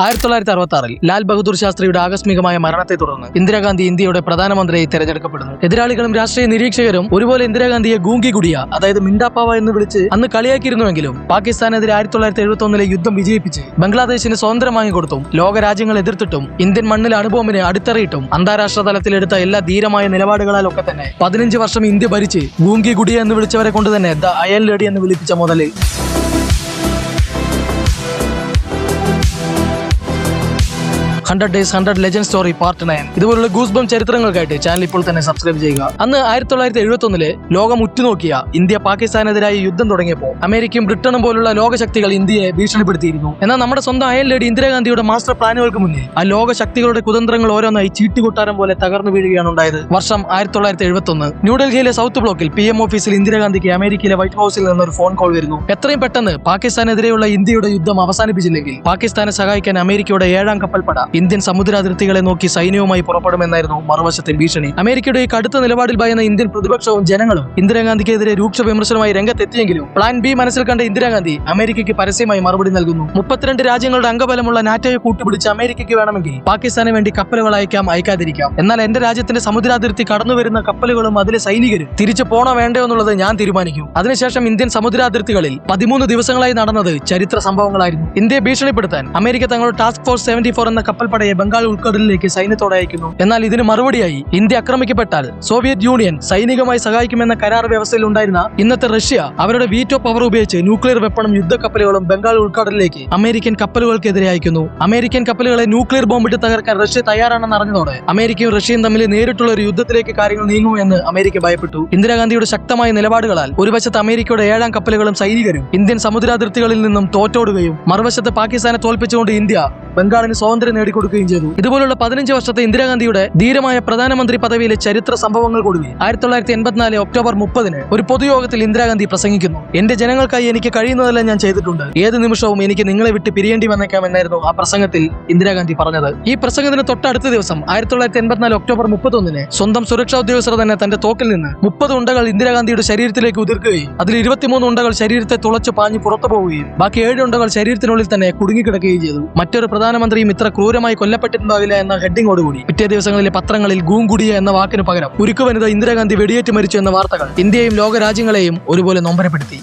1966 ലാൽ ബഹദൂർ ശാസ്ത്രിയുടെ ആകസ്മികമായ മരണത്തെ തുടർന്ന് ഇന്ദിരാഗാന്ധി ഇന്ത്യയുടെ പ്രധാനമന്ത്രിയായി തെരഞ്ഞെടുക്കപ്പെടുന്നു. എതിരാളികളും രാഷ്ട്രീയ നിരീക്ഷകരും ഒരുപോലെ ഇന്ദിരാഗാന്ധിയെ ഗൂങ്കി ഗുഡിയ, അതായത് മിണ്ടാപ്പാവ എന്ന് വിളിച്ച് അന്ന് കളിയാക്കിയിരുന്നുവെങ്കിലും പാകിസ്ഥാനെതിരെ 1971 യുദ്ധം വിജയിപ്പിച്ച് ബംഗ്ലാദേശിന് സ്വതന്ത്രം വാങ്ങിക്കൊടുത്തും ലോകരാജ്യങ്ങൾ എതിർത്തിട്ടും ഇന്ത്യൻ മണ്ണിൽ അണുബോംബിനെ അടിത്തറയിട്ടും അന്താരാഷ്ട്ര തലത്തിലെടുത്ത എല്ലാ ധീരമായ നിലപാടുകളാലൊക്കെ തന്നെ 15 വർഷം ഇന്ത്യ ഭരിച്ച് ഗൂങ്കി ഗുഡിയ എന്ന് വിളിച്ചവരെ കൊണ്ട് തന്നെ ദ അയൺ ലേഡി എന്ന് വിളിപ്പിച്ച മുതല് 100 Days 100 Legend Story Part 9 ഇതുപോലുള്ള ഗൂസ്ബം ചരിത്രങ്ങൾക്കായിട്ട് ചാനൽ ഇപ്പോൾ തന്നെ സബ്സ്ക്രൈബ് ചെയ്യുക. അന്ന് 1971 ലോകം ഉറ്റുനോക്കിയ ഇന്ത്യ പാകിസ്ഥാനെതിരായി യുദ്ധം തുടങ്ങിയപ്പോൾ അമേരിക്കയും ബ്രിട്ടനും പോലുള്ള ലോകശക്തികൾ ഇന്ത്യയെ ഭീഷണിപ്പെടുത്തിയിരുന്നു. എന്നാൽ നമ്മുടെ സ്വന്തം അയൽ ലേഡി ഇന്ദിരാഗാന്ധിയുടെ മാസ്റ്റർ പ്ലാനുകൾക്ക് മുന്നിൽ ആ ലോകശക്തികളുടെ കുതന്ത്രങ്ങൾ ഓരോന്നായി ചീട്ടുകൊട്ടാരം പോലെ തകർന്നു വീഴുകയാണ് ഉണ്ടായത്. വർഷം 1971 ന്യൂഡൽഹിയിലെ സൗത്ത് ബ്ലോക്കിൽ PM ഓഫീസിൽ ഇന്ദിരാഗാന്ധിക്ക് അമേരിക്കയിലെ വൈറ്റ് ഹൌസിൽ നിന്നൊരു ഫോൺ കോൾ വരുന്നു. എത്രയും പെട്ടെന്ന് പാകിസ്ഥാനെതിരെയുള്ള ഇന്ത്യയുടെ യുദ്ധം അവസാനിപ്പിച്ചില്ലെങ്കിൽ പാകിസ്ഥാനെ സഹായിക്കാൻ അമേരിക്കയുടെ 7ാം കപ്പൽപ്പട ഇന്ത്യൻ സമുദ്രാതിർത്തികളെ നോക്കി സൈന്യവുമായി പുറപ്പെടുമെന്നായിരുന്നു മറുവശത്തെ ഭീഷണി. അമേരിക്കയുടെ ഈ കടുത്ത നിലപാടിൽ ഭയന്ന ഇന്ത്യൻ പ്രതിപക്ഷവും ജനങ്ങളും ഇന്ദിരാഗാന്ധിക്കെതിരെ രൂക്ഷ വിമർശനമായി രംഗത്തെത്തിയെങ്കിലും പ്ലാൻ ബി മനസ്സിൽ കണ്ട ഇന്ദിരാഗാന്ധി അമേരിക്കയ്ക്ക് പരസ്യമായി മറുപടി നൽകുന്നു. 32 രാജ്യങ്ങളുടെ അംഗബലമുള്ള നാറ്റോയെ കൂട്ടുപിടിച്ച് അമേരിക്കയ്ക്ക് വേണമെങ്കിൽ പാകിസ്ഥാന് വേണ്ടി കപ്പലുകൾ അയക്കാതിരിക്കാം. എന്നാൽ എന്റെ രാജ്യത്തിന്റെ സമുദ്രാതിർത്തി കടന്നുവരുന്ന കപ്പലുകളും അതിലെ സൈനികരും തിരിച്ചു പോണോ വേണ്ടോ എന്നുള്ളത് ഞാൻ തീരുമാനിക്കും. അതിനുശേഷം ഇന്ത്യൻ സമുദ്രാതിർത്തികളിൽ 13 ദിവസങ്ങളായി നടന്നത് ചരിത്ര സംഭവങ്ങളായിരുന്നു. ഇന്ത്യയെ ഭീഷണിപ്പെടുത്താൻ അമേരിക്ക തങ്ങളുടെ ടാസ്ക് ഫോഴ്സ് 74 എന്ന കപ്പൽപ്പടയെ ബംഗാൾ ഉൾക്കടലിലേക്ക് സൈന്യത്തോടെ അയക്കുന്നു. എന്നാൽ ഇതിന് മറുപടിയായി ഇന്ത്യ ആക്രമിക്കപ്പെട്ടാൽ സോവിയറ്റ് യൂണിയൻ സൈനികമായി സഹായിക്കുമെന്ന കരാർ വ്യവസ്ഥയിൽ ഉണ്ടായിരുന്ന ഇന്നത്തെ റഷ്യ അവരുടെ വീറ്റോ പവർ ഉപയോഗിച്ച് ന്യൂക്ലിയർ വെപ്പണും യുദ്ധക്കപ്പലുകളും ബംഗാൾ ഉൾക്കടലിലേക്ക് അമേരിക്കൻ കപ്പലുകൾക്കെതിരെ അയക്കുന്നു. അമേരിക്കൻ കപ്പലുകളെ ന്യൂക്ലിയർ ബോംബിട്ട് തകർക്കാൻ റഷ്യ തയ്യാറാണെന്ന് അറിഞ്ഞതോടെ അമേരിക്കയും റഷ്യയും തമ്മിൽ നേരിട്ടുള്ള ഒരു യുദ്ധത്തിലേക്ക് കാര്യങ്ങൾ നീങ്ങുമെന്ന് അമേരിക്ക ഭയപ്പെട്ടു. ഇന്ദിരാഗാന്ധിയുടെ ശക്തമായ നിലപാടുകളാൽ ഒരു വശത്ത് അമേരിക്കയുടെ 7ാം കപ്പലുകളും സൈനികരും ഇന്ത്യൻ സമുദ്രാതിർത്തികളിൽ നിന്നും തോറ്റോടുകയും മറുവശത്ത് പാകിസ്ഥാനെ തോൽപ്പിച്ചുകൊണ്ട് ഇന്ത്യ ബംഗാളിന് സ്വാതന്ത്ര്യം നേടിക്കൊടുക്കുകയും ചെയ്തു. ഇതുപോലുള്ള 15 വർഷത്തെ ഇന്ദിരാഗാന്ധിയുടെ ധീരമായ പ്രധാനമന്ത്രി പദവിയിലെ ചരിത്ര സംഭവങ്ങൾക്കൊടുവിൽ 1984 ഒക്ടോബർ 30 ഒരു പൊതുയോഗത്തിൽ ഇന്ദിരാഗാന്ധി പ്രസംഗിക്കുന്നു. എന്റെ ജനങ്ങൾക്കായി എനിക്ക് കഴിയുന്നതെല്ലാം ഞാൻ ചെയ്തിട്ടുണ്ട്. ഏത് നിമിഷവും എനിക്ക് നിങ്ങളെ വിട്ട് പിരിയേണ്ടി വന്നേക്കാമെന്നായിരുന്നു ആ പ്രസംഗത്തിൽ ഇന്ദിരാഗാന്ധി പറഞ്ഞത്. ഈ പ്രസംഗത്തിന് തൊട്ടടുത്ത ദിവസം 1984 ഒക്ടോബർ 31 സ്വന്തം സുരക്ഷാ ഉദ്യോഗസ്ഥർ തന്നെ തന്റെ തോക്കിൽ നിന്ന് 30 ഉണ്ടകൾ ഇന്ദിരാഗാന്ധിയുടെ ശരീരത്തിലേക്ക് ഉതിർക്കുകയും അതിൽ 23 ഉണ്ടകൾ ശരീരത്തെ തുളച്ചു പാഞ്ഞു പുറത്തു പോവുകയും ബാക്കി 7 ഉണ്ടകൾ ശരീരത്തിനുള്ളിൽ തന്നെ കുടുങ്ങിക്കിടക്കുകയും ചെയ്തു. മറ്റൊരു പ്രധാനമന്ത്രിയും ഇത്ര ക്രൂരമായി കൊല്ലപ്പെട്ടിട്ടുണ്ടാവില്ല എന്ന ഹെഡിങ്ങോടുകൂടി പിറ്റേ ദിവസങ്ങളിലെ പത്രങ്ങളിൽ ഗൂങ്കുടിയ എന്ന വാക്കിന് പകരം ഉരുക്കു വനിത ഇന്ദിരാഗാന്ധി വെടിയേറ്റ് മരിച്ചു എന്ന വാർത്തകൾ ഇന്ത്യയും ലോകരാജ്യങ്ങളെയും ഒരുപോലെ നൊമ്പരപ്പെടുത്തി.